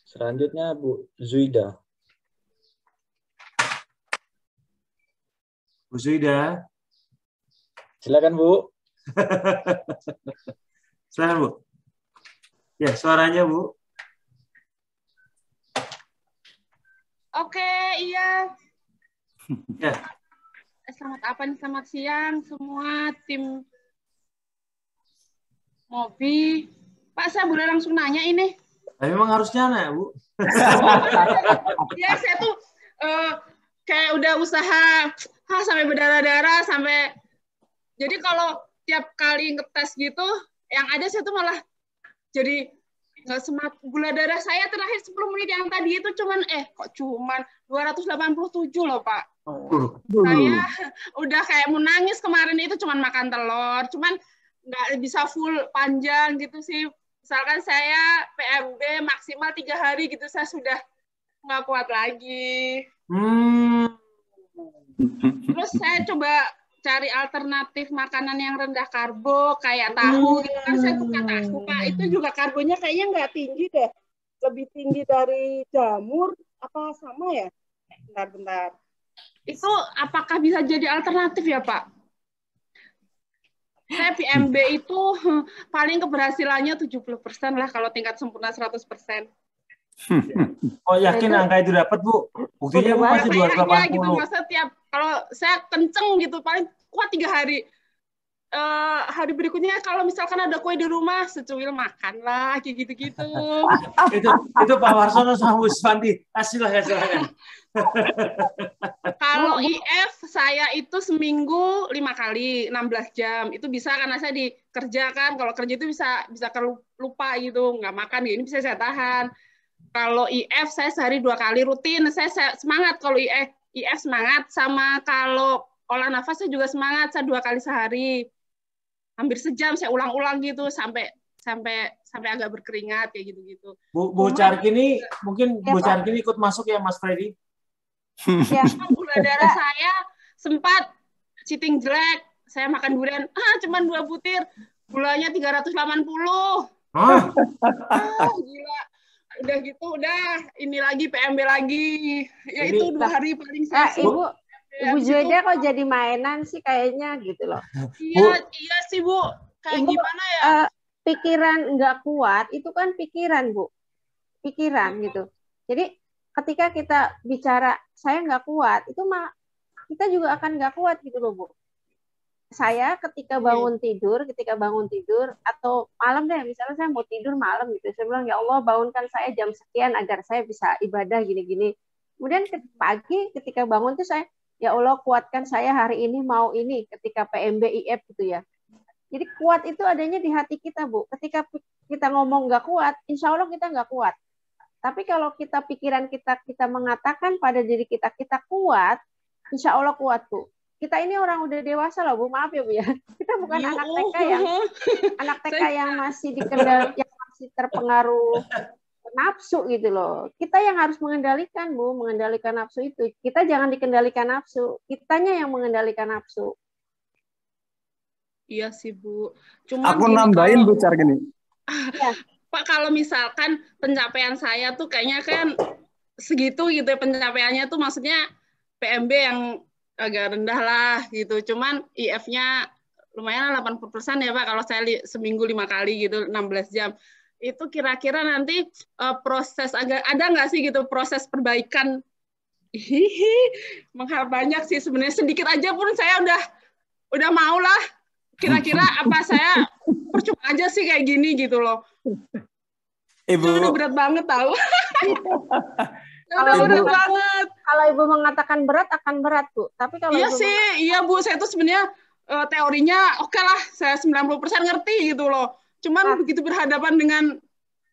Selanjutnya Bu Zuida. Bu Zuida. Silakan Bu. Silakan Bu. Ya, suaranya Bu. Oke, iya. Ya. Selamat siang semua tim Mobi. Pak, saya boleh langsung nanya ini? Memang harusnya nanya, Bu. Ya, saya tuh kayak udah usaha sampai berdarah-darah, sampai jadi kalau tiap kali ngetes gitu, yang ada saya tuh malah jadi nggak semat. Gula darah saya terakhir 10 menit yang tadi itu cuman kok cuman 287 loh Pak. Saya udah kayak mau nangis kemarin, itu cuman makan telur, cuman nggak bisa full panjang gitu sih. Misalkan saya PMB maksimal 3 hari gitu, saya sudah nggak kuat lagi. Terus saya coba cari alternatif makanan yang rendah karbo kayak tahu gitu kan. Saya suka tahu Pak, itu juga karbonya kayaknya nggak tinggi deh, lebih tinggi dari jamur apa sama ya? Bentar. Itu apakah bisa jadi alternatif ya Pak? Saya PMB itu paling keberhasilannya 70% lah, kalau tingkat sempurna 100%. Oh, yakin angka itu dapat Bu? Buktinya Bu masih 280. Gitu, masa kalau saya kenceng gitu paling kuat 3 hari. Hari berikutnya kalau misalkan ada kue di rumah, secuil makan lah, kayak gitu-gitu. itu Pak Warsono sama Bu Swanti. Silakan. Kalau IF saya itu seminggu 5 kali 16 jam. Itu bisa karena saya dikerja kan. Kalau kerja itu bisa lupa gitu, nggak makan ini bisa saya tahan. Kalau IF saya sehari 2 kali rutin. Saya semangat kalau IF semangat, sama kalau olah nafas saya juga semangat, saya 2 kali sehari. Hampir sejam saya ulang-ulang gitu sampai agak berkeringat kayak gitu-gitu. Bu Carkini mungkin Bu Carkini ikut masuk ya Mas Freddy. Ya, gula darah saya sempat cheating jelek. Saya makan durian cuman 2 butir. Gulanya 380. Gila. Udah gitu, ini lagi PMB lagi. Ya itu 2 hari paling saya. Ibu Zuida kok jadi mainan sih kayaknya gitu loh. Iya sih Bu. Kayak Ibu, gimana ya? Pikiran nggak kuat itu kan pikiran Bu. Pikiran gitu. Jadi ketika kita bicara saya nggak kuat, itu kita juga akan nggak kuat gitu loh Bu. Saya ketika bangun tidur atau malam deh, misalnya saya mau tidur malam gitu, saya bilang ya Allah bangunkan saya jam sekian agar saya bisa ibadah gini-gini. Kemudian pagi ketika bangun tuh saya ya Allah kuatkan saya hari ini mau ini ketika PMB IF gitu ya. Jadi kuat itu adanya di hati kita Bu. Ketika kita ngomong nggak kuat, insya Allah kita nggak kuat. Tapi kalau pikiran kita mengatakan pada diri kita kuat, insya Allah kuat Bu. Kita ini orang udah dewasa loh Bu, maaf ya Bu ya. Kita bukan anak TK yang masih yang masih terpengaruh nafsu gitu loh. Kita yang harus mengendalikan Bu, mengendalikan nafsu itu. Kita jangan dikendalikan nafsu, kitanya yang mengendalikan nafsu. Iya sih Bu. Cuma aku nambahin Bu Carkini. Ya. Pak, kalau misalkan pencapaian saya tuh kayaknya kan segitu gitu ya, pencapaiannya tuh maksudnya PMB yang agak rendah lah gitu. Cuman IF-nya lumayan 80% ya Pak, kalau saya seminggu 5 kali gitu 16 jam. Itu kira-kira nanti proses ada nggak sih gitu proses perbaikan? Mengharap banyak sih sebenarnya, sedikit aja pun saya udah mau lah. Kira-kira apa saya percuma aja sih kayak gini gitu loh. Ibu udah berat banget tahu. Berat banget. Kalau Ibu mengatakan berat akan berat Bu. Tapi kalau iya Ibu iya Bu, saya tuh sebenarnya teorinya oke lah, saya 90% ngerti gitu loh. Cuman begitu berhadapan dengan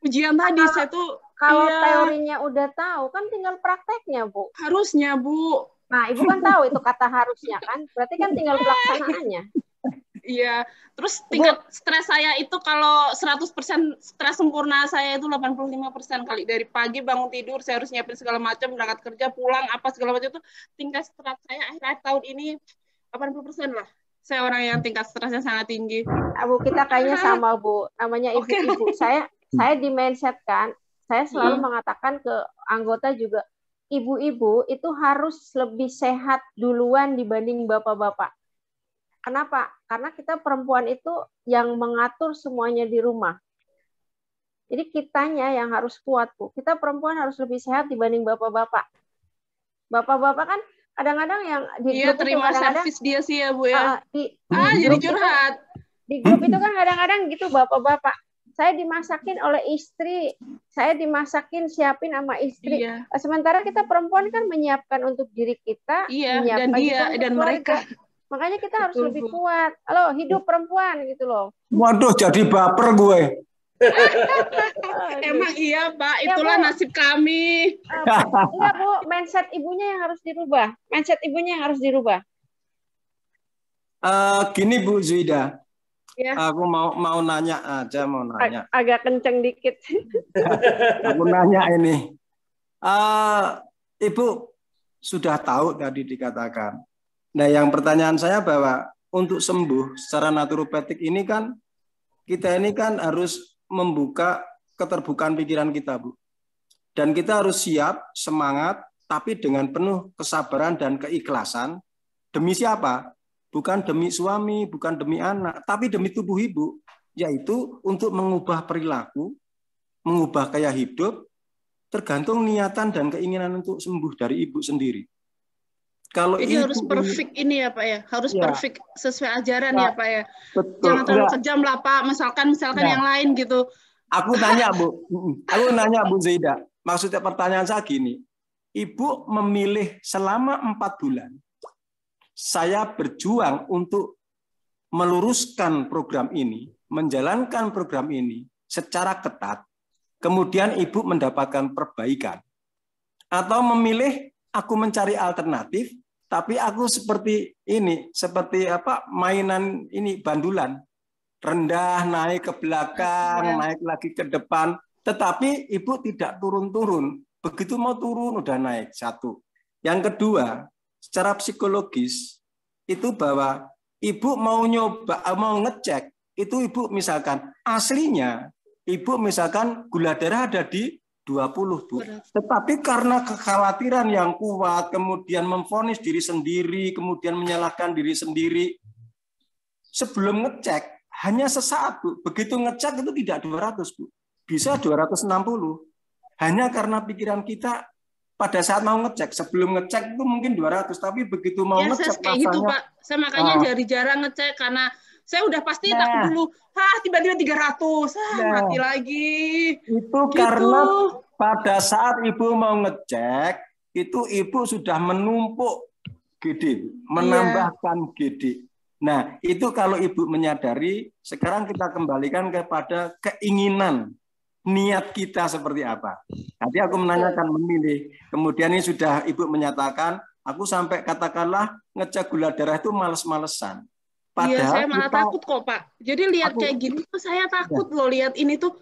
ujian tadi, saya tuh kalau teorinya udah tahu kan tinggal prakteknya Bu. Harusnya Bu. Nah Ibu kan tahu itu kata harusnya kan, berarti kan tinggal pelaksanaannya. Iya, terus tingkat stres saya itu kalau 100% stres sempurna saya itu 85% kali. Dari pagi bangun tidur, saya harus nyiapin segala macam, berangkat kerja, pulang, apa segala macam itu. Tingkat stres saya akhir tahun ini 80% lah. Saya orang yang tingkat stresnya sangat tinggi. Bu, kita kayaknya sama Bu, namanya ibu-ibu. Saya di mindset kan, Saya selalu mengatakan ke anggota juga, ibu-ibu itu harus lebih sehat duluan dibanding bapak-bapak. Kenapa? Karena kita perempuan itu yang mengatur semuanya di rumah. Jadi kitanya yang harus kuat, Bu. Kita perempuan harus lebih sehat dibanding bapak-bapak. Bapak-bapak kan kadang-kadang yang di grup terima itu servis dia sih ya, Bu ya. Jadi curhat. Di grup itu kan kadang-kadang gitu bapak-bapak. Saya dimasakin oleh istri, saya dimasakin siapin sama istri. Iya. Sementara kita perempuan kan menyiapkan untuk diri kita, dan dia dan mereka. Makanya kita harus lebih kuat. Halo, hidup perempuan gitu loh. Waduh, jadi baper gue. Emang iya, Pak. Itulah nasib kami. Iya, Bu. Mindset ibunya yang harus dirubah. Mindset ibunya yang harus dirubah. Gini, Bu Zuida. Ya. Aku mau nanya aja, mau nanya. Agak kenceng dikit. Aku nanya ini. Ibu sudah tahu tadi dikatakan. Nah, yang pertanyaan saya bahwa untuk sembuh secara naturopatik ini kan kita ini kan harus membuka keterbukaan pikiran kita, Bu. Dan kita harus siap, semangat, tapi dengan penuh kesabaran dan keikhlasan. Demi siapa? Bukan demi suami, bukan demi anak, tapi demi tubuh ibu, yaitu untuk mengubah perilaku, mengubah gaya hidup, tergantung niatan dan keinginan untuk sembuh dari ibu sendiri. Kalau jadi harus perfect ini ya Pak ya, harus perfect sesuai ajaran ya Pak ya. Betul. Jangan terlalu kejam lah Pak, misalkan yang lain gitu. Aku nanya Bu Zaida, maksudnya pertanyaan saya gini, ibu memilih selama 4 bulan, saya berjuang untuk meluruskan program ini, menjalankan program ini secara ketat, kemudian ibu mendapatkan perbaikan. Atau memilih aku mencari alternatif, tapi aku seperti ini, seperti mainan ini bandulan, rendah, naik ke belakang, naik lagi ke depan, tetapi ibu tidak turun-turun. Begitu mau turun udah naik, satu. Yang kedua, secara psikologis itu bahwa ibu mau ngecek, itu ibu misalkan aslinya ibu misalkan gula darah ada di 20, Bu. Tetapi karena kekhawatiran yang kuat, kemudian memvonis diri sendiri, kemudian menyalahkan diri sendiri, sebelum ngecek hanya sesaat, Bu. Begitu ngecek itu tidak 200, Bu. Bisa 260. Hanya karena pikiran kita pada saat mau ngecek, sebelum ngecek itu mungkin 200, tapi begitu mau ngecek saya kayak gitu, Pak. Saya makanya jarang ngecek karena saya udah pasti takut dulu. Tiba-tiba 300, mati lagi. Itu gitu. Karena pada saat ibu mau ngecek, itu ibu sudah menumpuk GD, menambahkan GD. Nah, itu kalau ibu menyadari, sekarang kita kembalikan kepada keinginan. Niat kita seperti apa? Nanti aku menanyakan memilih. Kemudian ini sudah ibu menyatakan, aku sampai katakanlah ngecek gula darah itu males-malesan. Iya, saya malah takut kok Pak. Jadi lihat kayak gini tuh saya takut loh lihat ini tuh,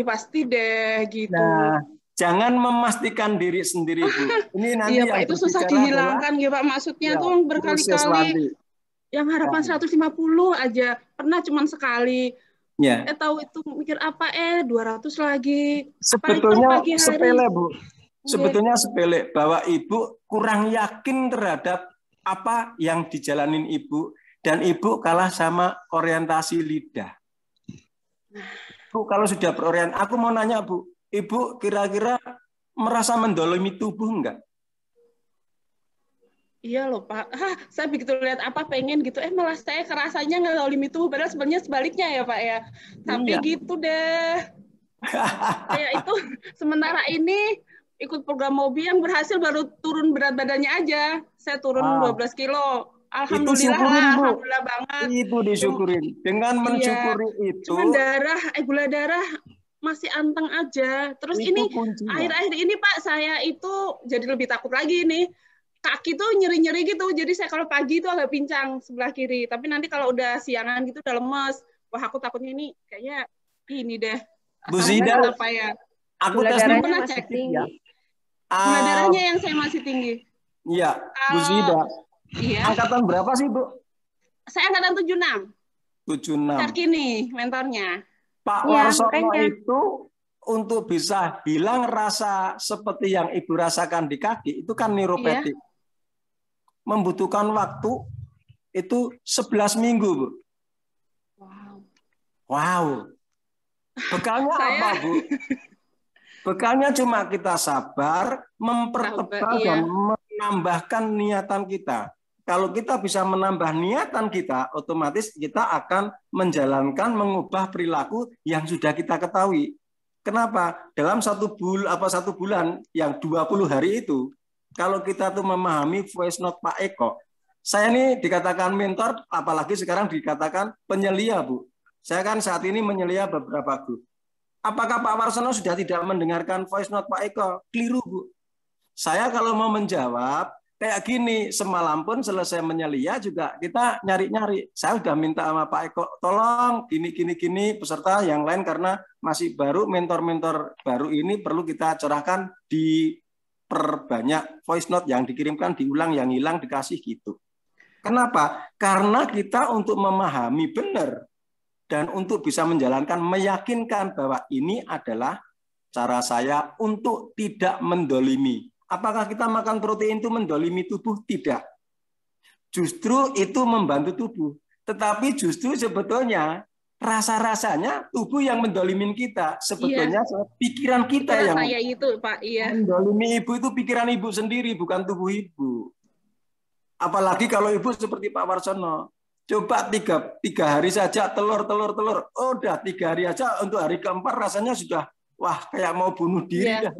pasti deh gitu. Nah, jangan memastikan diri sendiri Bu. Ini nanti iya Pak, itu susah dihilangkan ya Pak. Maksudnya tuh berkali-kali. Yang harapan 150 aja, pernah cuma sekali. Ya. Tahu itu mikir apa 200 lagi. Sebetulnya sepele Bu. Sebetulnya sepele bahwa ibu kurang yakin terhadap apa yang dijalanin ibu dan ibu kalah sama orientasi lidah. Bu, kalau sudah berorientasi, aku mau nanya Bu, ibu kira-kira merasa mendolimi tubuh enggak? Iya loh Pak, saya begitu lihat pengen gitu, malah saya kerasanya ngelolimi tubuh, padahal sebenarnya sebaliknya ya Pak ya. Tapi gitu deh. Kayak itu sementara ini ikut program Mobi yang berhasil baru turun berat badannya aja. Saya turun 12 kilo. Alhamdulillah, alhamdulillah banget. Itu disyukurin. Dengan mensyukuri itu. Cuman gula darah masih anteng aja. Terus itu ini akhir-akhir ini Pak, saya itu jadi lebih takut lagi nih. Kaki tuh nyeri-nyeri gitu, jadi saya kalau pagi itu agak pincang sebelah kiri, tapi nanti kalau udah siangan gitu udah lemes. Wah, aku takutnya ini kayaknya ini deh. Bu Zida, aku tes pernah cek tinggi. Gula darahnya yang saya masih tinggi. Iya, Bu Zida. Iya. Angkatan berapa sih Bu? Saya angkatan 76. 76. Terkini mentornya. Pak Warsono itu untuk bisa hilang rasa seperti yang Ibu rasakan di kaki, itu kan neuropatik. Iya. Membutuhkan waktu itu 11 minggu, Bu. Wow. Wow. Bekalnya apa, Bu? Bekalnya cuma kita sabar, mempertebal Iya. dan menambahkan niatan kita. Kalau kita bisa menambah niatan kita, otomatis kita akan menjalankan, mengubah perilaku yang sudah kita ketahui. Kenapa? Dalam satu bulan yang 20 hari itu, kalau kita tuh memahami voice note Pak Eko, saya ini dikatakan mentor, apalagi sekarang dikatakan penyelia, Bu. Saya kan saat ini menyelia beberapa grup. Apakah Pak Warsono sudah tidak mendengarkan voice note Pak Eko? Keliru, Bu. Saya kalau mau menjawab, kayak gini, semalam pun selesai menyelia juga kita nyari-nyari. Saya sudah minta sama Pak Eko, tolong gini, peserta yang lain karena masih baru, mentor-mentor baru ini perlu kita cerahkan, diperbanyak voice note yang dikirimkan, diulang, yang hilang dikasih gitu. Kenapa? Karena kita untuk memahami benar dan untuk bisa menjalankan, meyakinkan bahwa ini adalah cara saya untuk tidak mendolimi. Apakah kita makan protein itu mendolimi tubuh? Tidak. Justru itu membantu tubuh. Tetapi justru sebetulnya rasa-rasanya tubuh yang mendolimin kita. Sebetulnya pikiran kita yang saya itu, Pak. Iya. mendolimi ibu itu pikiran ibu sendiri, bukan tubuh ibu. Apalagi kalau ibu seperti Pak Warsono. Coba tiga hari saja telur. Oh, udah 3 hari aja, untuk hari keempat rasanya sudah, wah kayak mau bunuh diri. Iya.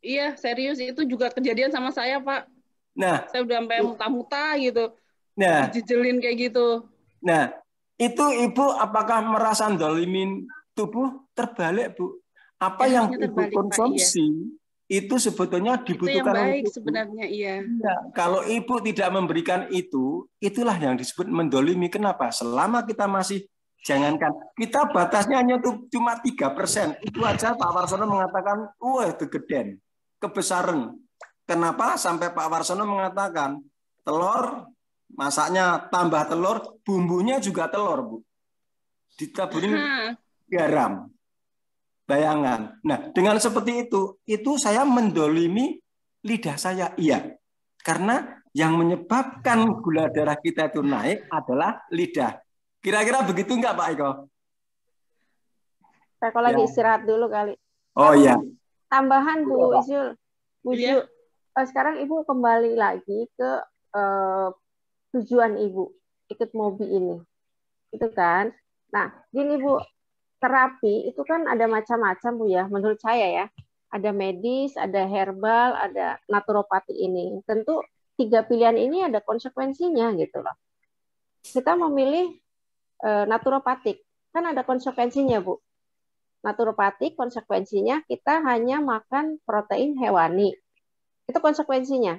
Iya, serius itu juga kejadian sama saya, Pak. Nah, saya udah sampai muta-muta gitu. Nah, dijejelin kayak gitu. Nah, itu Ibu apakah merasa dolimin tubuh? Terbalik, Bu. Apa yang Ibu konsumsi itu sebetulnya dibutuhkan. Itu yang baik sebenarnya, iya. Kalau Ibu tidak memberikan itu, itulah yang disebut mendolimi. Kenapa? Selama kita masih, jangankan, kita batasnya hanya cuma 3%. Itu aja Pak Warsono mengatakan, wah itu gedean. Kebesaran. Kenapa sampai Pak Warsono mengatakan telur, masaknya tambah telur, bumbunya juga telur, Bu. Ditaburin garam. Bayangan. Nah, dengan seperti itu saya mendolimi lidah saya. Iya. Karena yang menyebabkan gula darah kita itu naik adalah lidah. Kira-kira begitu enggak, Pak Eko? Pak Eko lagi istirahat dulu kali. Oh iya. Tambahan Bu Isul. Bu Isul, sekarang Ibu kembali lagi ke tujuan Ibu ikut Mobi ini. Itu kan. Nah, gini Bu, terapi itu kan ada macam-macam Bu ya, menurut saya ya. Ada medis, ada herbal, ada naturopati ini. Tentu 3 pilihan ini ada konsekuensinya gitu loh. Kita memilih naturopatik, kan ada konsekuensinya Bu. Naturopatik konsekuensinya kita hanya makan protein hewani. Itu konsekuensinya.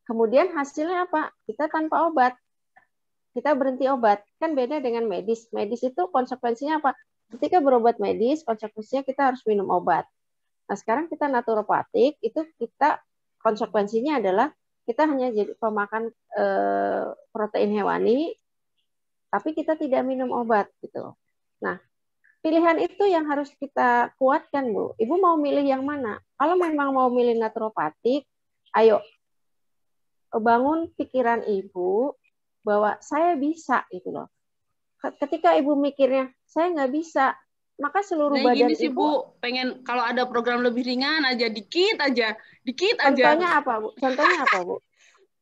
Kemudian hasilnya apa? Kita tanpa obat. Kita berhenti obat. Kan beda dengan medis. Medis itu konsekuensinya apa? Ketika berobat medis, konsekuensinya kita harus minum obat. Nah, sekarang kita naturopatik, itu kita konsekuensinya adalah kita hanya jadi pemakan protein hewani, tapi kita tidak minum obat gitu. Nah, pilihan itu yang harus kita kuatkan, Bu. Ibu mau milih yang mana? Kalau memang mau milih naturopatik, ayo bangun pikiran Ibu bahwa saya bisa gitu loh. Ketika Ibu mikirnya saya nggak bisa, maka seluruh badan gini sih, Ibu, Bu, pengen kalau ada program lebih ringan aja, dikit aja. Contohnya apa, Bu? Contohnya apa, Bu?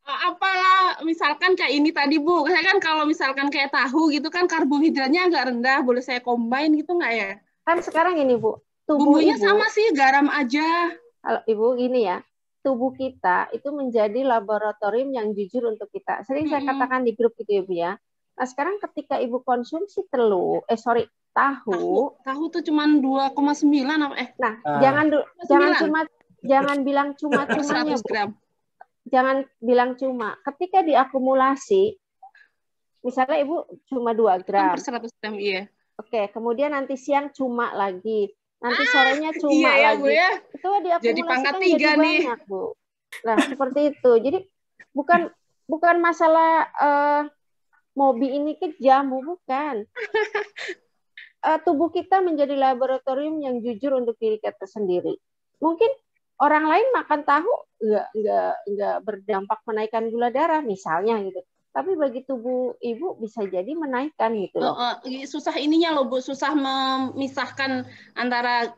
Apalah, misalkan kayak ini tadi, Bu. Saya kan kalau misalkan kayak tahu gitu kan karbohidratnya agak rendah, boleh saya combine gitu nggak ya? Kan sekarang ini, Bu, tubuh bumbunya Ibu, sama sih, garam aja. Kalau Ibu gini ya, tubuh kita itu menjadi laboratorium yang jujur untuk kita. Sering saya katakan di grup gitu, Ibu ya. Nah, sekarang ketika Ibu konsumsi tahu tuh cuma 2,9 apa Nah, jangan bilang cuma-cumanya, Bu. Jangan bilang cuma. Ketika diakumulasi, misalnya Ibu cuma 2 gram. Per 100 gram, iya. Oke, kemudian nanti siang cuma lagi. Nanti sorenya cuma iya, lagi. Bu, ya? Itu diakumulasi jadi pangkat kan 3 jadi nih. banyak, Bu. Nah, seperti itu. Jadi bukan masalah Mobi ini kejam, Bu, bukan. tubuh kita menjadi laboratorium yang jujur untuk diri kita sendiri. Mungkin orang lain makan tahu nggak berdampak menaikkan gula darah misalnya gitu. Tapi bagi tubuh ibu bisa jadi menaikkan gitu loh. Susah ininya loh Bu, susah memisahkan antara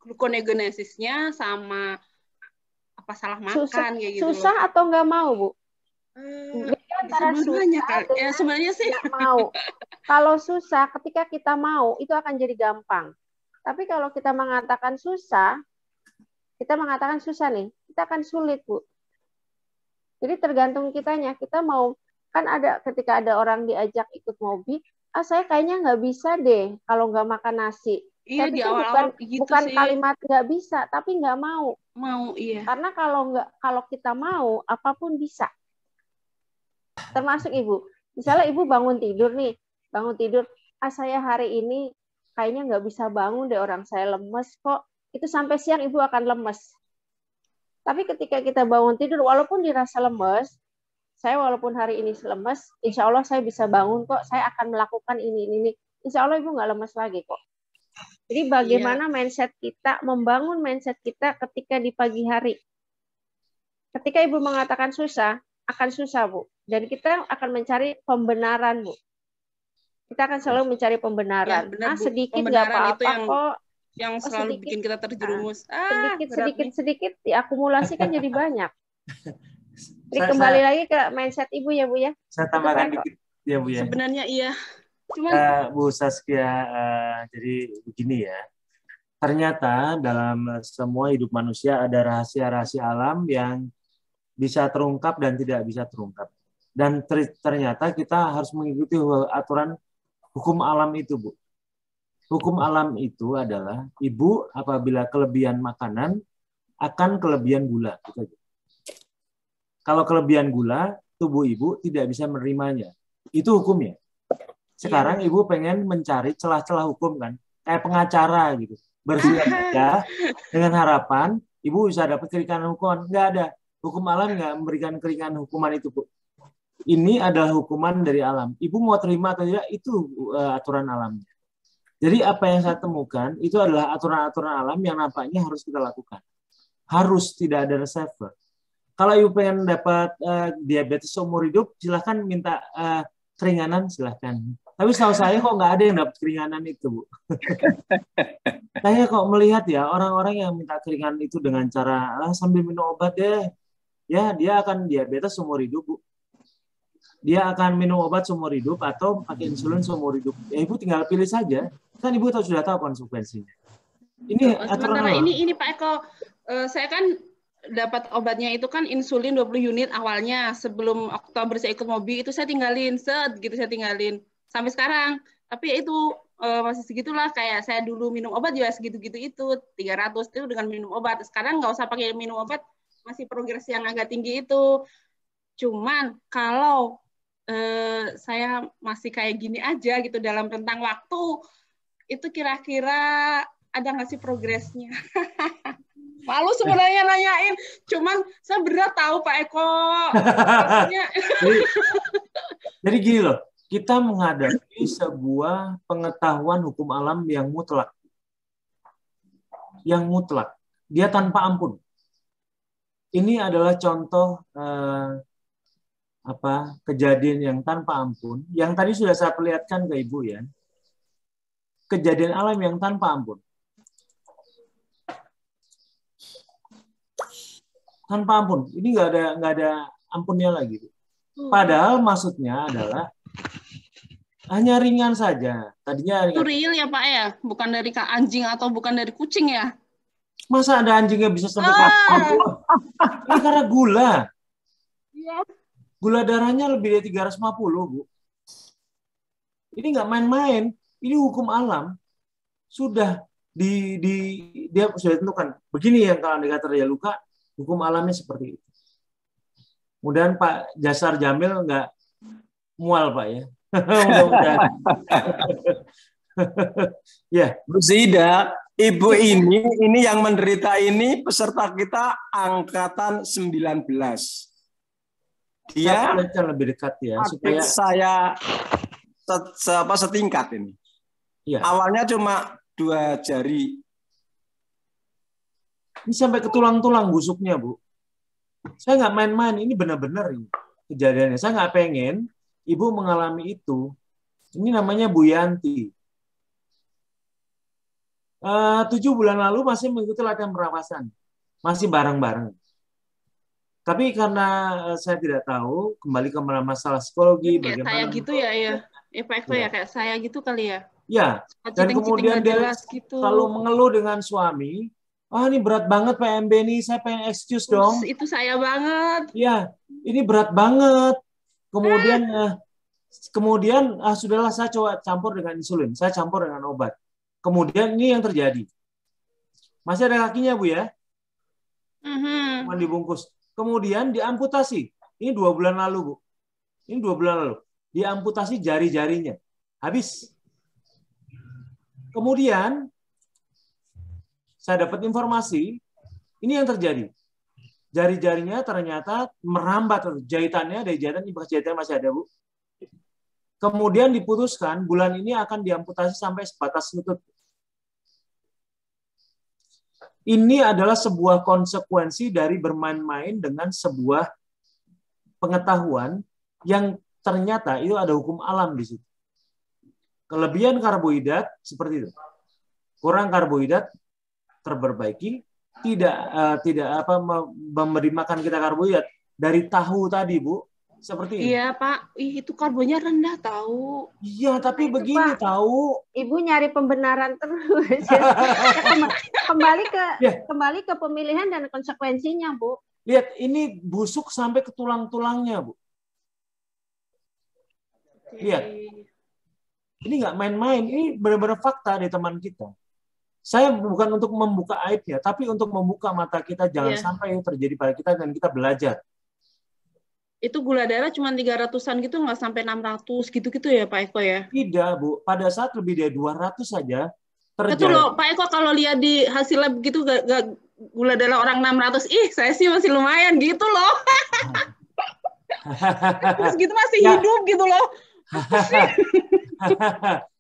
gluconeogenesisnya sama apa salah makan kayak gitu. Susah loh. Atau nggak mau Bu? Antara susah ya sebenarnya sih nggak mau. Kalau susah, ketika kita mau itu akan jadi gampang. Tapi kalau kita mengatakan susah nih, kita akan sulit Bu. Jadi tergantung kitanya, kita mau. Kan ada ketika ada orang diajak ikut mobil, saya kayaknya nggak bisa deh kalau nggak makan nasi. Iya, tapi di itu awal-awal gitu bukan sih. Kalimat nggak bisa, tapi nggak mau. Mau, iya. Karena kalau kita mau, apapun bisa. Termasuk ibu. Misalnya ibu bangun tidur, saya hari ini kayaknya nggak bisa bangun deh, orang saya lemes kok. Itu sampai siang ibu akan lemes. Tapi ketika kita bangun tidur, walaupun dirasa lemes, saya walaupun hari ini lemes, insya Allah saya bisa bangun kok, saya akan melakukan ini. Insya Allah ibu nggak lemes lagi kok. Jadi bagaimana mindset kita, membangun mindset kita ketika di pagi hari. Ketika ibu mengatakan susah, akan susah Bu. Dan kita akan mencari pembenaran Bu. Kita akan selalu mencari pembenaran. Ya, benar, Bu. Sedikit nggak apa-apa kok. Yang selalu sedikit, bikin kita terjerumus. Sedikit diakumulasi kan jadi banyak. Jadi kembali lagi ke mindset ibu ya Bu ya. Saya tambahkan dikit ya Bu ya. Sebenarnya iya. Cuman Bu Saskia, jadi begini ya. Ternyata dalam semua hidup manusia ada rahasia-rahasia alam yang bisa terungkap dan tidak bisa terungkap. Dan ternyata kita harus mengikuti aturan hukum alam itu Bu. Hukum alam itu adalah ibu apabila kelebihan makanan akan kelebihan gula. Gitu. Kalau kelebihan gula, tubuh ibu tidak bisa menerimanya. Itu hukumnya. Sekarang ibu pengen mencari celah-celah hukum kan, kayak pengacara gitu. Bersiap dengan harapan ibu bisa dapat keringanan hukuman. Nggak ada. Hukum alam nggak memberikan keringanan hukuman itu, Bu. Ini adalah hukuman dari alam. Ibu mau terima atau tidak, itu aturan alamnya. Jadi apa yang saya temukan, itu adalah aturan-aturan alam yang nampaknya harus kita lakukan. Harus, tidak ada reserve. Kalau ibu pengen dapat diabetes seumur hidup, silahkan minta keringanan, silahkan. Tapi setahu saya kok nggak ada yang dapat keringanan itu, Bu. Saya kok melihat ya orang-orang yang minta keringanan itu dengan cara sambil minum obat deh, ya dia akan diabetes seumur hidup, Bu. Dia akan minum obat seumur hidup atau pakai insulin seumur hidup. Ya ibu tinggal pilih saja, kan ibu sudah tahu konsekuensinya. Ini aturan sementara ini Pak Eko, saya kan dapat obatnya itu kan insulin 20 unit awalnya. Sebelum Oktober saya ikut mobil itu saya tinggalin, saya tinggalin sampai sekarang. Tapi ya itu masih segitulah, kayak saya dulu minum obat juga segitu-gitu itu 300 itu dengan minum obat. Sekarang nggak usah pakai minum obat, masih progres yang agak tinggi itu. Cuman kalau saya masih kayak gini aja gitu dalam rentang waktu, itu kira-kira ada nggak sih progresnya? Malu sebenarnya nanyain, cuman saya berat tahu Pak Eko. Jadi gini loh, kita menghadapi sebuah pengetahuan hukum alam yang mutlak. Yang mutlak. Dia tanpa ampun. Ini adalah contoh kejadian yang tanpa ampun. Yang tadi sudah saya perlihatkan ke Ibu ya. Kejadian alam yang tanpa ampun. Tanpa ampun. Ini nggak ada ampunnya lagi. Padahal maksudnya adalah hanya ringan saja. Tadinya ringan. Itu real ya Pak ya? Bukan dari anjing atau bukan dari kucing ya? Masa ada anjing yang bisa sampai ini karena gula. Iya. Gula darahnya lebih dari 350, Bu. Ini nggak main-main. Ini hukum alam. Sudah dia sudah tentukan. Begini yang kalau Anda kata dia luka, hukum alamnya seperti itu. Mudah-mudahan Pak Jasar Jamil nggak mual, Pak ya. Mudah-mudahan. Ya, Bu Zida, Ibu ini yang menderita ini peserta kita angkatan 19. Dia lebih dekat ya supaya saya setingkat ini. Iya. Awalnya cuma 2 jari. Ini sampai ke tulang-tulang busuknya, Bu. Saya nggak main-main, ini benar-benar ini kejadiannya. Saya nggak pengen Ibu mengalami itu. Ini namanya Bu Yanti. 7 bulan lalu masih mengikuti latihan pernapasan. Masih bareng-bareng. Tapi karena saya tidak tahu, kembali ke masalah psikologi, Kayak bagaimana... saya gitu ya. Pak Eko ya, kayak saya gitu kali ya. Ya, dan kemudian dia gitu. selalu mengeluh dengan suami, ini berat banget PMB nih, saya pengen excuse dong. Itu saya banget. Ya, ini berat banget. Kemudian sudahlah saya coba campur dengan insulin, saya campur dengan obat. Kemudian ini yang terjadi. Masih ada kakinya, Bu ya? Cuma dibungkus. Kemudian diamputasi. Ini 2 bulan lalu, Bu. Ini 2 bulan lalu. Diamputasi jari-jarinya. Habis. Kemudian saya dapat informasi, ini yang terjadi. Jari-jarinya ternyata merambat, jahitannya, dari jahitan, bekas jahitan masih ada, Bu. Kemudian diputuskan, bulan ini akan diamputasi sampai sebatas lutut. Ini adalah sebuah konsekuensi dari bermain-main dengan sebuah pengetahuan yang ternyata itu ada hukum alam di situ. Kelebihan karbohidrat seperti itu. Kurang karbohidrat terperbaiki, tidak memberi makan kita karbohidrat dari tahu tadi, Bu. Seperti ini. Iya, Pak. Itu karbonnya rendah tahu. Iya, tapi begini Pak, tahu. Ibu nyari pembenaran terus. Kembali ke pemilihan dan konsekuensinya, Bu. Lihat, ini busuk sampai ke tulang-tulangnya, Bu. Lihat. Ini nggak main-main, ini benar-benar fakta dari teman kita. Saya bukan untuk membuka aibnya, tapi untuk membuka mata kita, jangan sampai terjadi pada kita dan kita belajar. Itu gula darah cuma 300-an gitu, nggak sampai 600 gitu-gitu ya Pak Eko ya? Tidak, Bu. Pada saat lebih dari 200 saja terjadi. Betul loh, Pak Eko kalau lihat di hasil lab gitu gula darah orang 600, saya sih masih lumayan gitu loh. Terus gitu masih hidup gitu loh.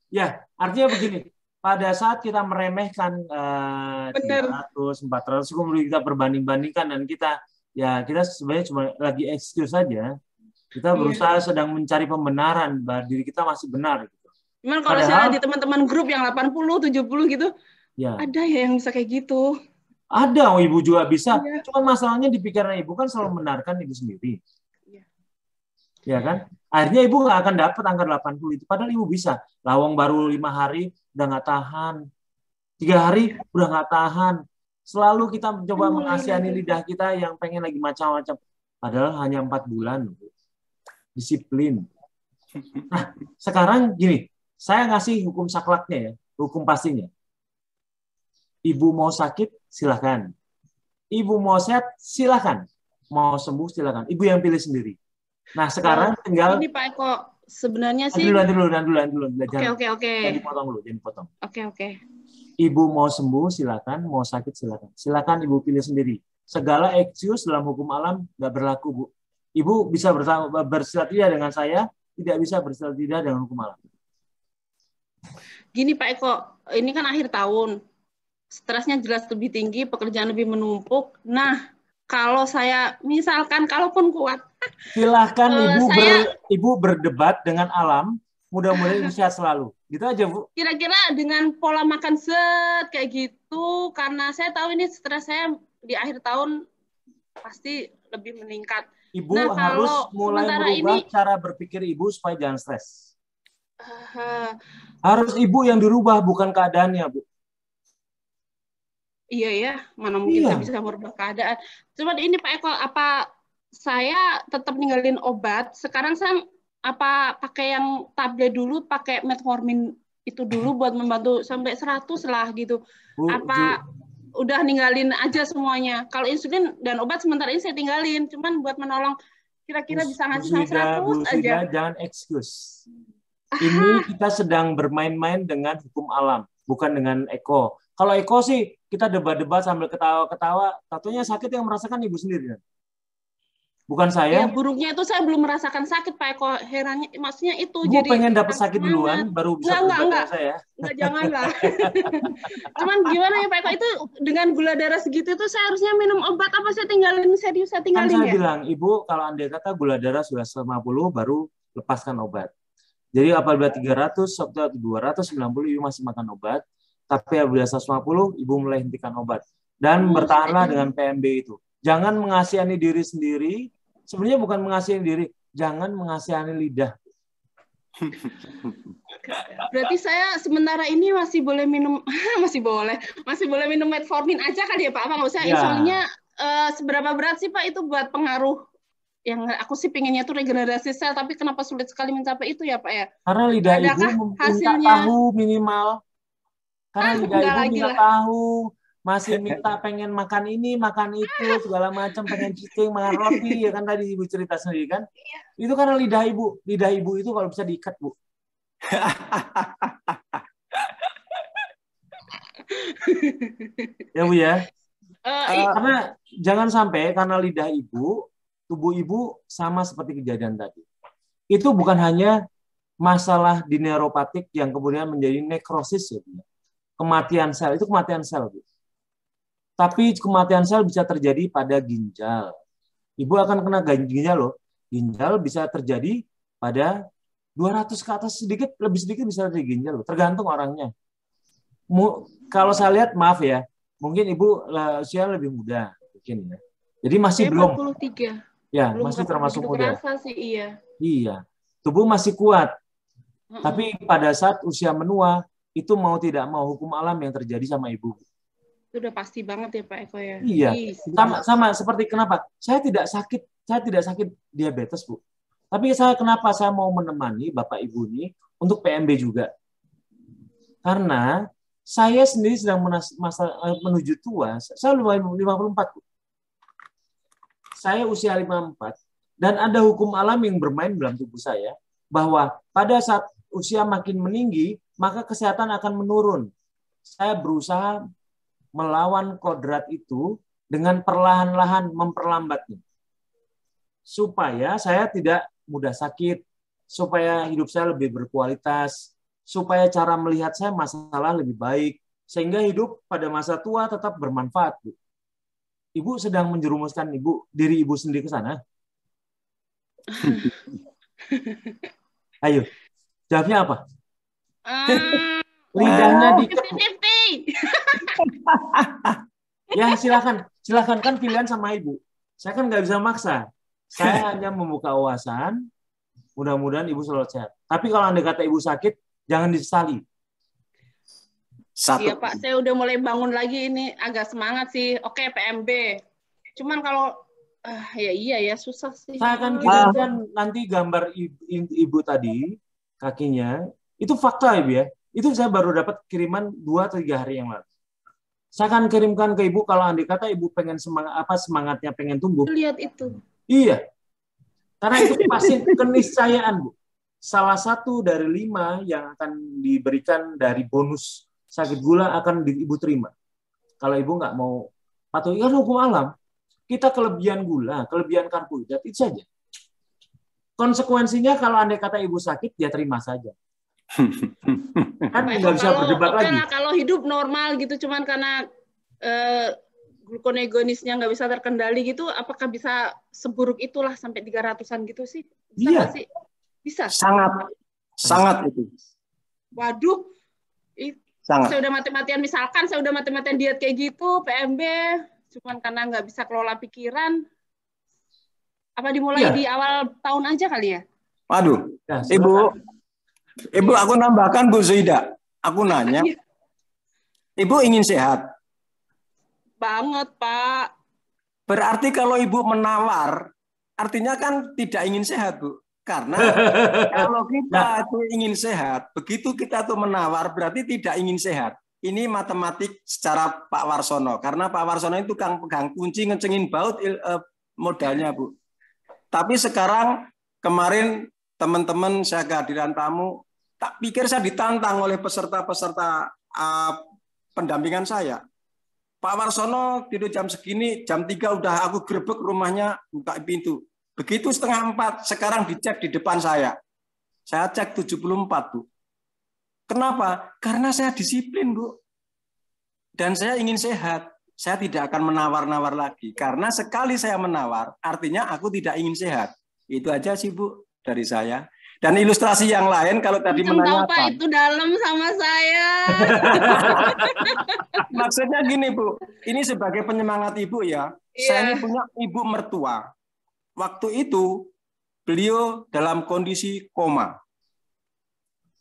Ya, artinya begini. Pada saat kita meremehkan 300, 400, kemudian kita perbanding-bandingkan dan kita sebenarnya cuma lagi excuse saja. Kita berusaha sedang mencari pembenaran bahwa diri kita masih benar. Gitu. Cuman kalau saya di teman-teman grup yang 80, 70 gitu, ada ya yang bisa kayak gitu. Ada, Ibu juga bisa. Cuma masalahnya di pikiran Ibu kan selalu membenarkan Ibu sendiri. Ya kan? Akhirnya Ibu nggak akan dapat angka 80 itu. Padahal Ibu bisa. Lawang baru 5 hari, udah nggak tahan. 3 hari, udah nggak tahan. Selalu kita mencoba mengasihani lidah kita yang pengen lagi macam-macam. Padahal hanya 4 bulan. Disiplin. Nah, sekarang gini. Saya ngasih hukum saklaknya ya. Hukum pastinya. Ibu mau sakit, silakan. Ibu mau sehat, silakan. Mau sembuh, silakan. Ibu yang pilih sendiri. Nah, sekarang tinggal... Ini Pak Eko, sebenarnya sih... Nanti dulu. Oke. Jangan dipotong. Oke. Ibu mau sembuh, silakan. Mau sakit, silakan. Silakan Ibu pilih sendiri. Segala excuse dalam hukum alam nggak berlaku, Bu. Ibu bisa bersilat lidah dengan saya, tidak bisa bersilat lidah dengan hukum alam. Gini Pak Eko, ini kan akhir tahun. Stresnya jelas lebih tinggi, pekerjaan lebih menumpuk. Nah, kalau saya, misalkan, kalaupun kuat, silahkan Ibu berdebat dengan alam, mudah-mudahan Ibu sehat selalu. Gitu aja, Bu. Kira-kira dengan pola makan kayak gitu, karena saya tahu ini stres saya di akhir tahun pasti lebih meningkat. Ibu harus mulai merubah cara berpikir Ibu supaya jangan stres. Harus Ibu yang dirubah, bukan keadaannya, Bu. Iya ya, mana mungkin saya bisa merubah keadaan. Cuma ini Pak Eko, apa saya tetap ninggalin obat? Sekarang saya pakai yang tablet dulu, pakai metformin itu dulu buat membantu sampai 100 lah gitu. Bu, udah ninggalin aja semuanya. Kalau insulin dan obat sementara ini saya tinggalin, cuman buat menolong kira-kira bisa ngasih sampai 100 aja. Jangan excuse. Ini kita sedang bermain-main dengan hukum alam, bukan dengan Eko. Kalau Eko sih kita debat-debat sambil ketawa-ketawa, tentunya sakit yang merasakan Ibu sendiri. Bukan Ya, saya. buruknya itu saya belum merasakan sakit, Pak Eko. Herannya, maksudnya itu. Bu Jadi pengen dapat sakit semangat. duluan, baru bisa Enggak. berdebat dengan saya. Enggak, janganlah. Cuman gimana ya Pak Eko, itu dengan gula darah segitu itu saya harusnya minum obat apa saya tinggalin, serius saya Kan tinggalin saya ya? bilang, Ibu kalau andai kata gula darah sudah 50 baru lepaskan obat. Jadi apabila 300 atau 290 Ibu masih makan obat, tapi apabila 150 Ibu mulai hentikan obat. Dan bertahanlah dengan PMB itu. Jangan mengasihani diri sendiri. Sebenarnya bukan mengasihani diri, jangan mengasihani lidah. Berarti saya sementara ini masih boleh minum masih boleh minum metformin aja kali ya Pak? Apa nggak usah? Ya. Insulinnya seberapa berat sih Pak itu buat pengaruh? Yang aku sih pengennya tuh regenerasi sel, tapi kenapa sulit sekali mencapai itu ya Pak ya? Karena lidah Adakah Ibu minta hasilnya? tahu minimal. Karena lidah enggak Ibu lagi minta lah. tahu. Masih minta pengen makan ini, makan itu, segala macam, pengen cheating, makan roti, ya kan tadi Ibu cerita sendiri kan? Itu karena lidah Ibu. Lidah Ibu itu kalau bisa diikat, Bu. Ya Bu ya. Karena jangan sampai karena lidah Ibu, tubuh Ibu sama seperti kejadian tadi. Itu bukan hanya masalah di neuropatik yang kemudian menjadi nekrosis ya Bu. Kematian sel, itu kematian sel Bu. Tapi kematian sel bisa terjadi pada ginjal. Ibu akan kena ginjal loh. Ginjal bisa terjadi pada 200 ke atas sedikit, lebih sedikit bisa terjadi ginjal loh. Tergantung orangnya. Kalau saya lihat, maaf ya, mungkin Ibu usia lebih muda. Mungkin ya. Jadi masih belum. 43. Ya, Belum masih termasuk muda. Kerasa sih, iya. Iya. Tubuh masih kuat. Tapi pada saat usia menua, itu mau tidak mau hukum alam yang terjadi sama Ibu. Itu udah pasti banget ya Pak Eko ya. Iya, sama seperti kenapa? Saya tidak sakit diabetes, Bu. Tapi kenapa saya mau menemani Bapak Ibu ini untuk PMB juga? Karena saya sendiri sedang menuju tua. Saya lumayan 54, Bu. Saya usia 54 dan ada hukum alam yang bermain dalam tubuh saya bahwa pada saat usia makin meninggi, maka kesehatan akan menurun. Saya berusaha melawan kodrat itu dengan perlahan-lahan memperlambatnya. Supaya saya tidak mudah sakit, supaya hidup saya lebih berkualitas, supaya cara melihat saya masalah lebih baik, sehingga hidup pada masa tua tetap bermanfaat. Bu. Ibu sedang menjerumuskan diri Ibu sendiri ke sana? Ayo, jawabnya apa? Lidahnya di 50-50. Ya silakan kan pilihan sama Ibu. Saya kan nggak bisa maksa. Saya hanya membuka wawasan. Mudah-mudahan Ibu selalu sehat. Tapi kalau Anda kata Ibu sakit, jangan disesali. Iya Pak, saya udah mulai bangun lagi ini, agak semangat sih. Oke PMB. Cuman kalau ya susah sih. Saya akan kirimkan nanti gambar Ibu tadi kakinya. Itu fakta Ibu ya. Itu saya baru dapat kiriman 2-3 hari yang lalu. Saya akan kirimkan ke Ibu kalau andai kata Ibu pengen semangatnya pengen tumbuh. Lihat itu. Iya. Karena itu pasti keniscayaan, Bu. Salah satu dari 5 yang akan diberikan dari bonus sakit gula akan Ibu terima. Kalau Ibu nggak mau patuhi kan hukum alam. Kita kelebihan gula, kelebihan karbohidrat itu saja. Konsekuensinya kalau andai kata Ibu sakit, ya terima saja. Kan nggak bisa berdebat lagi. Lah, kalau hidup normal gitu, cuman karena gluconeogenisnya nggak bisa terkendali gitu, apakah bisa seburuk itulah sampai 300-an gitu sih? Bisa iya. sih? Bisa. Sangat itu. Waduh, sangat. Saya udah mati-matian diet kayak gitu, PMB, cuman karena nggak bisa kelola pikiran. Apa dimulai di awal tahun aja kali ya? Waduh, Ibu, aku nambahkan Bu Zuida. Aku nanya, Ibu ingin sehat? Banget, Pak. Berarti kalau Ibu menawar, artinya kan tidak ingin sehat, Bu. Karena kalau kita itu ingin sehat, begitu kita tuh menawar, berarti tidak ingin sehat. Ini matematik secara Pak Warsono. Karena Pak Warsono itu tukang pegang kunci, ngecengin baut modalnya, Bu. Tapi sekarang, kemarin teman-teman saya kehadiran tamu, tak pikir saya ditantang oleh peserta-peserta pendampingan saya. Pak Warsono tidur jam segini, jam 3 udah aku gerbek rumahnya, buka pintu. Begitu 3:30, sekarang dicek di depan saya. Saya cek 74, Bu. Kenapa? Karena saya disiplin, Bu. Dan saya ingin sehat. Saya tidak akan menawar-nawar lagi. Karena sekali saya menawar, artinya aku tidak ingin sehat. Itu aja sih, Bu, dari saya. Dan ilustrasi yang lain, kalau tadi menanyakan. Pak, itu dalam sama saya. Maksudnya gini, Bu. Ini sebagai penyemangat Ibu ya. Saya ini punya ibu mertua. Waktu itu, beliau dalam kondisi koma.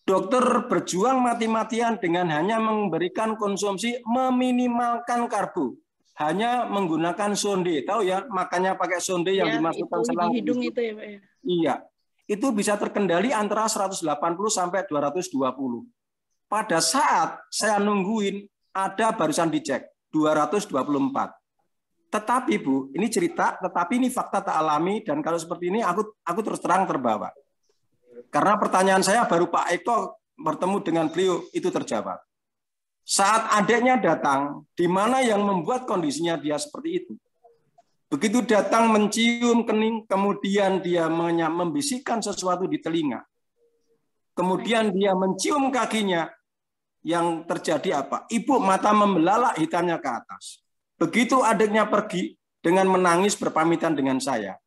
Dokter berjuang mati-matian dengan hanya memberikan konsumsi meminimalkan karbo. Hanya menggunakan sonde. Tahu ya, makannya pakai sonde yang dimasukkan selang hidung itu ya, Pak ya. Iya. Itu bisa terkendali antara 180 sampai 220. Pada saat saya nungguin, ada barusan dicek 224. Tetapi Bu, ini cerita, tetapi ini fakta tak alami, dan kalau seperti ini aku terus terang terbawa. Karena pertanyaan saya baru Pak Eko bertemu dengan beliau itu terjawab. Saat adiknya datang, di mana yang membuat kondisinya dia seperti itu? Begitu datang mencium kening, kemudian dia membisikkan sesuatu di telinga. Kemudian dia mencium kakinya, yang terjadi apa? Ibu mata membelalak, hitamnya ke atas. Begitu adiknya pergi dengan menangis berpamitan dengan saya.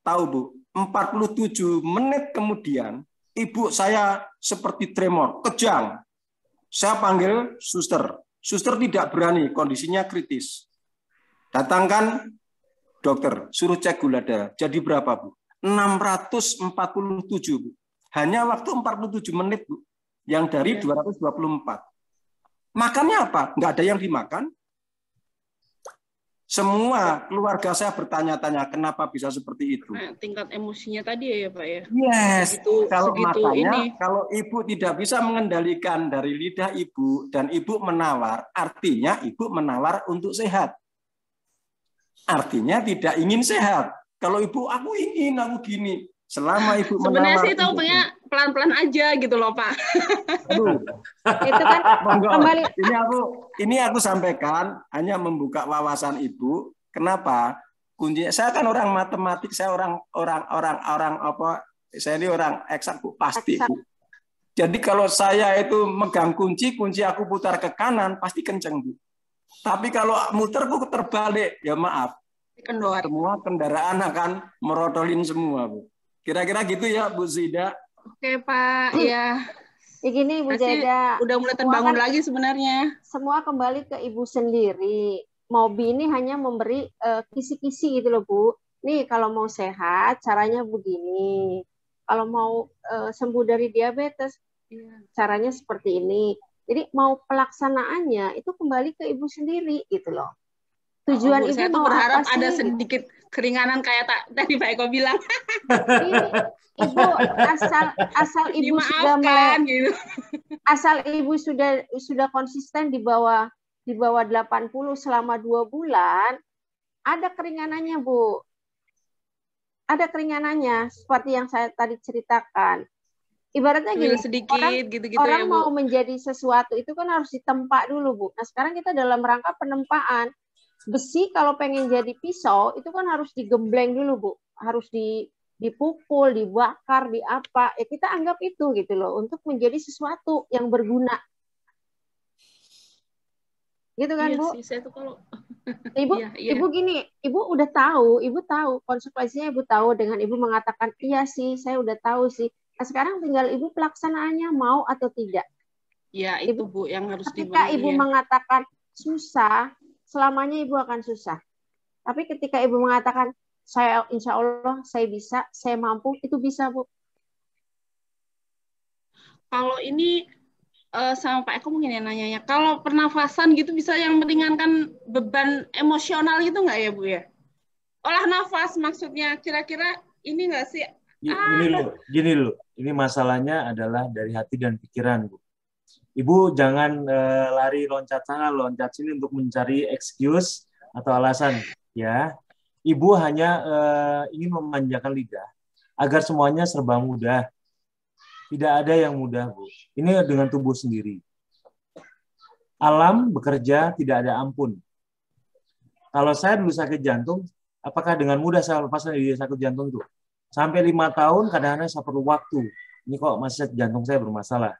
Tahu Bu, 47 menit kemudian, ibu saya seperti tremor, kejang. Saya panggil suster. Suster tidak berani, kondisinya kritis. Datangkan dokter, suruh cek gula darah. Jadi berapa, Bu? 647, Bu. Hanya waktu 47 menit, Bu. Yang dari 224. Makannya apa? Nggak ada yang dimakan. Semua keluarga saya bertanya-tanya kenapa bisa seperti itu. Nah, tingkat emosinya tadi ya Pak ya. Yes. Kalau makanya ini. Kalau ibu tidak bisa mengendalikan dari lidah ibu dan ibu menawar, artinya ibu menawar untuk sehat. Artinya tidak ingin sehat. Kalau ibu aku ingin, aku gini. Selama ibu sebenarnya menawar, sih tahu pengen pelan-pelan aja gitu loh Pak. Aduh. Itu kan kembali. Ini aku sampaikan hanya membuka wawasan ibu. Kenapa? Kuncinya saya kan orang matematik, saya orang apa? Saya ini orang eksak, Bu, pasti. Bu. Jadi kalau saya itu megang kunci aku putar ke kanan pasti kenceng, Bu. Tapi kalau muter aku terbalik, ya maaf. Kendor. Semua kendaraan akan merotolin semua, Bu. Kira-kira gitu ya, Bu Zida. Oke, Pak. Ya. Ya gini, Bu Zida. Udah mulai terbangun lagi sebenarnya. Semua kembali ke ibu sendiri. Mobi ini hanya memberi kisi-kisi gitu loh, Bu. Nih, kalau mau sehat, caranya begini. Kalau mau sembuh dari diabetes, caranya seperti ini. Jadi mau pelaksanaannya itu kembali ke ibu sendiri gitu loh. Tujuan ibu saya tuh berharap ada sedikit keringanan kayak tadi Pak Eko bilang. Ibu asal ibu sudah gitu. Asal ibu sudah konsisten di bawah 80 selama 2 bulan, ada keringanannya, Bu. Ada keringanannya seperti yang saya tadi ceritakan. Ibaratnya gini, sedikit gitu-gitu orang ya, Bu. mau menjadi sesuatu itu kan harus ditempa dulu, Bu. Nah, sekarang kita dalam rangka penempaan. Besi kalau pengen jadi pisau itu kan harus digembleng dulu, Bu. Harus dipukul, dibakar, di apa. Ya kita anggap itu gitu loh untuk menjadi sesuatu yang berguna. Gitu kan, Bu? Sih, saya tuh kalau Ibu gini, Ibu udah tahu, Ibu tahu konsekuensinya, Ibu tahu dengan Ibu mengatakan iya sih, saya udah tahu sih. Nah, sekarang tinggal Ibu pelaksanaannya mau atau tidak. Ya, itu Bu yang harus ketika Ibu mengatakan susah, selamanya Ibu akan susah. Tapi ketika Ibu mengatakan, saya insya Allah saya bisa, saya mampu, itu bisa, Bu. Kalau ini sama Pak Eko mungkin ya nanyanya, kalau pernafasan gitu bisa yang meringankan beban emosional gitu nggak ya Bu ya? Olah nafas maksudnya, kira-kira ini nggak sih? Gini loh, ini masalahnya adalah dari hati dan pikiran, Bu. Ibu jangan lari loncat sana, loncat sini untuk mencari excuse atau alasan, ya. Ibu hanya ingin memanjakan lidah agar semuanya serba mudah. Tidak ada yang mudah, Bu. Ini dengan tubuh sendiri. Alam bekerja tidak ada ampun. Kalau saya dulu sakit jantung, apakah dengan mudah saya lepaskan dari sakit jantung itu? Sampai 5 tahun kadang-kadang saya perlu waktu. Ini kok masih jantung saya bermasalah.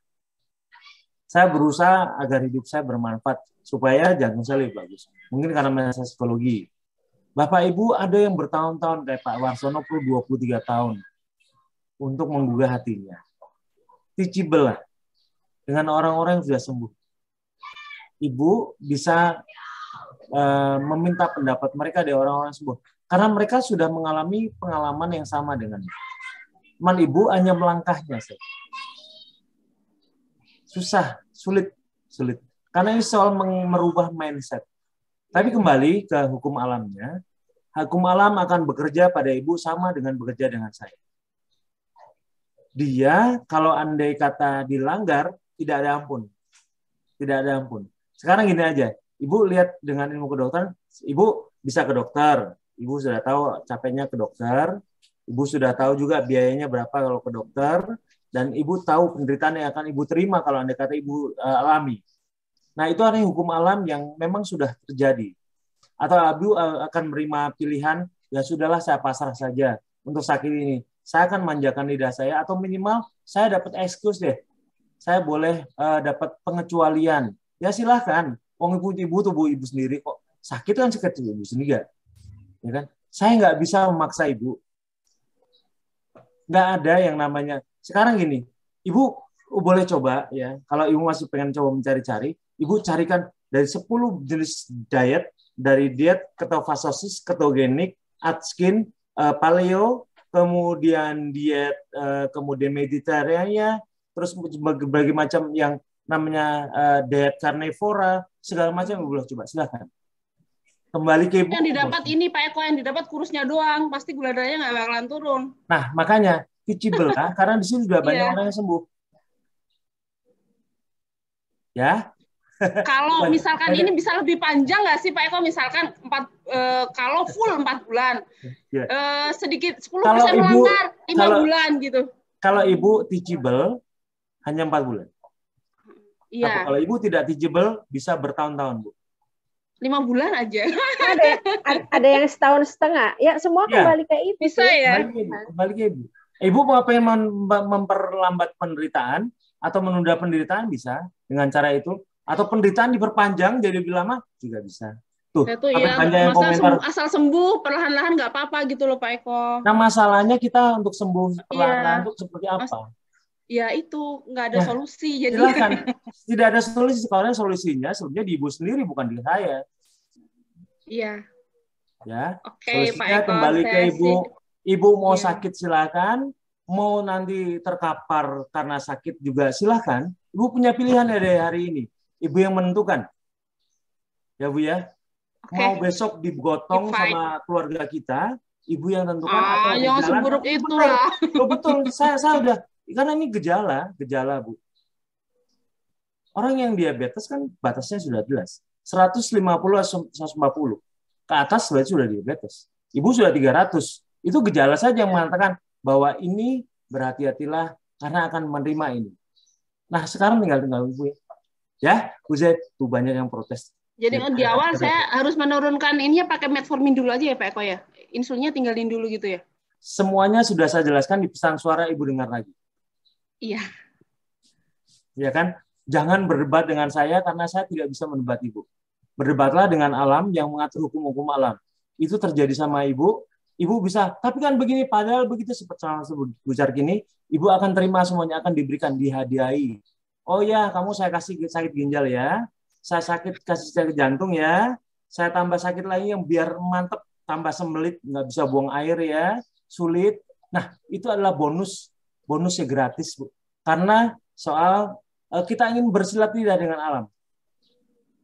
Saya berusaha agar hidup saya bermanfaat supaya jantung saya lebih bagus. Mungkin karena saya psikologi. Bapak Ibu ada yang bertahun-tahun kayak Pak Warsono perlu 23 tahun untuk menggugah hatinya. Teachable lah dengan orang-orang yang sudah sembuh. Ibu bisa meminta pendapat mereka dari orang-orang sembuh. Karena mereka sudah mengalami pengalaman yang sama dengan teman ibu hanya melangkahnya saja. Susah, sulit. Karena ini soal merubah mindset. Tapi kembali ke hukum alamnya, hukum alam akan bekerja pada ibu sama dengan bekerja dengan saya. Dia kalau andai kata dilanggar, tidak ada ampun. Tidak ada ampun. Sekarang gini aja, ibu lihat dengan ilmu kedokteran, ibu bisa ke dokter, ibu sudah tahu capeknya ke dokter, ibu sudah tahu juga biayanya berapa kalau ke dokter, dan ibu tahu penderitaan yang akan ibu terima kalau andai kata ibu alami. Nah itu adalah hukum alam yang memang sudah terjadi. Atau ibu akan menerima pilihan, ya sudahlah saya pasrah saja untuk sakit ini. Saya akan manjakan lidah saya, atau minimal saya dapat excuse deh. Saya boleh dapat pengecualian. Ya silahkan. Wong ibu tuh ibu sendiri kok. Sakit kan sakit ibu sendiri. Ya kan? Saya nggak bisa memaksa ibu. Nggak ada yang namanya. Sekarang gini, ibu boleh coba ya. Kalau ibu masih pengen coba mencari-cari, ibu carikan dari 10 jenis diet, dari diet ketofastosis, ketogenik, Atkins, paleo, kemudian diet, kemudian Mediterranean, terus berbagai macam yang namanya diet carnivora, segala macam ibu boleh coba. Silakan. Kembali ke ibu. Yang didapat ini Pak Eko, yang didapat kurusnya doang, pasti gula darahnya nggak bakalan turun. Nah, makanya teachable lah, karena di sini sudah banyak orang yang sembuh. Ya. Kalau misalkan ini bisa lebih panjang nggak sih Pak Eko? Misalkan kalau full 4 bulan, sedikit 10% melanggar 5 bulan gitu. Kalau ibu teachable hanya 4 bulan. Iya. Tapi kalau ibu tidak teachable bisa bertahun-tahun, Bu. 5 bulan aja. Ada yang setahun setengah. Ya semua kembali ke ibu. Bisa ya. Kembali ke ibu. Ibu mau pengen memperlambat penderitaan atau menunda penderitaan bisa dengan cara itu. Atau penderitaan diperpanjang jadi lebih lama juga bisa. Tuh, ya, banyak yang komentar. Asal sembuh perlahan-lahan nggak apa-apa gitu loh Pak Eko. Nah masalahnya kita untuk sembuh perlahan-lahan itu seperti apa? Ya itu nggak ada solusi. Jadi silakan. Tidak ada solusi. Karena solusinya sebenarnya di ibu sendiri bukan di saya. Iya. Ya. Oke, Solusinya Pak Eko, kembali ke ibu. Ibu mau sakit silakan. Mau nanti terkapar karena sakit juga silakan. Ibu punya pilihan dari hari ini. Ibu yang menentukan. Ya Bu ya. Mau besok digotong sama keluarga kita, ibu yang tentukan atau yang seburuk itu lah. Betul. Saya udah, karena ini gejala Bu. Orang yang diabetes kan batasnya sudah jelas. 150-140. Ke atas berarti sudah diabetes. Ibu sudah 300. Itu gejala saja yang mengatakan bahwa ini berhati-hatilah karena akan menerima ini. Nah, sekarang tinggal ibu ya. Bu Z, tuh banyak yang protes. Jadi di awal saya harus menurunkan ininya pakai metformin dulu aja ya Pak Eko ya. Insulnya tinggalin dulu gitu ya. Semuanya sudah saya jelaskan di pesan suara, ibu dengar lagi. Iya. Ya kan? Jangan berdebat dengan saya karena saya tidak bisa mendebat ibu. Berdebatlah dengan alam yang mengatur hukum-hukum alam. Itu terjadi sama ibu. Ibu bisa, tapi kan begini, padahal begitu seperti Bu Carkini, ibu akan terima semuanya, akan diberikan, dihadiahi. Oh ya, kamu saya kasih sakit ginjal ya, saya kasih sakit jantung ya, saya tambah sakit lagi yang biar mantep, tambah sembelit, nggak bisa buang air ya, sulit. Nah, itu adalah bonusnya gratis, Bu. Karena soal kita ingin bersilat lidah dengan alam.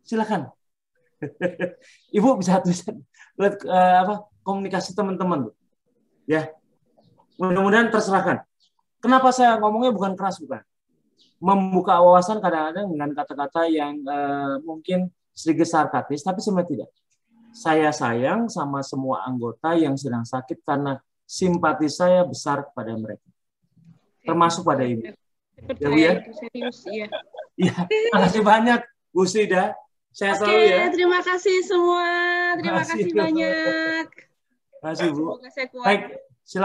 Silakan. Ibu bisa tulisan komunikasi teman-teman, Bu. Ya. Mudah-mudahan terserahkan. Kenapa saya ngomongnya bukan keras, bukan? Membuka wawasan kadang-kadang dengan kata-kata yang mungkin sedikit sarkastis, tapi sebenarnya tidak. Saya sayang sama semua anggota yang sedang sakit karena simpati saya besar kepada mereka. Termasuk pada ibu. Ya, Bu ya? Serius, iya. Iya, terima kasih banyak, Bu Sida. Saya selalu ya. Terima kasih semua. Terima kasih banyak. Terima kasih Bu. Semoga saya kuat. Baik, silakan.